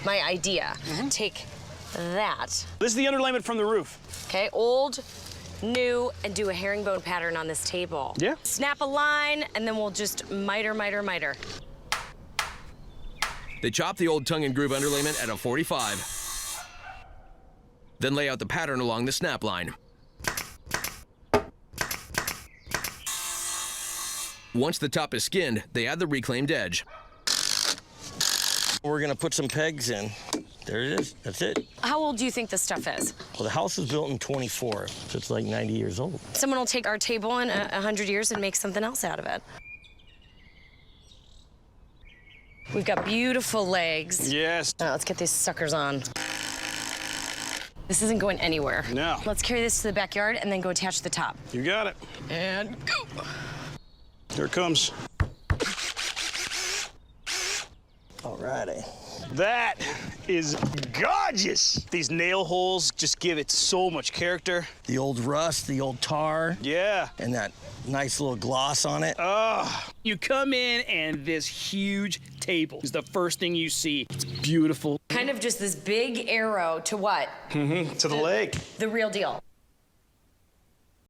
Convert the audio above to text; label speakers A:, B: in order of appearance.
A: my idea. Take that.
B: This is the underlayment from the roof.
A: Okay, old, new, and do a herringbone pattern on this table.
B: Yeah.
A: Snap a line, and then we'll just miter, miter, miter.
C: They chop the old tongue and groove underlayment at a 45. Then lay out the pattern along the snap line. Once the top is skinned, they add the reclaimed edge.
D: We're gonna put some pegs in. There it is, that's it.
A: How old do you think this stuff is?
D: Well, the house was built in 24, so it's like 90 years old.
A: Someone will take our table in 100 years and make something else out of it. We've got beautiful legs.
B: Yes.
A: Now let's get these suckers on. This isn't going anywhere.
B: No.
A: Let's carry this to the backyard and then go attach the top.
B: You got it.
A: And go.
B: Here it comes.
D: All righty.
B: That is gorgeous. These nail holes just give it so much character.
D: The old rust, the old tar,
B: Yeah.
D: and that nice little gloss on it.
B: You come in and this huge table is the first thing you see. It's beautiful.
A: Kind of just this big arrow to what?
B: To the lake.
A: The real deal.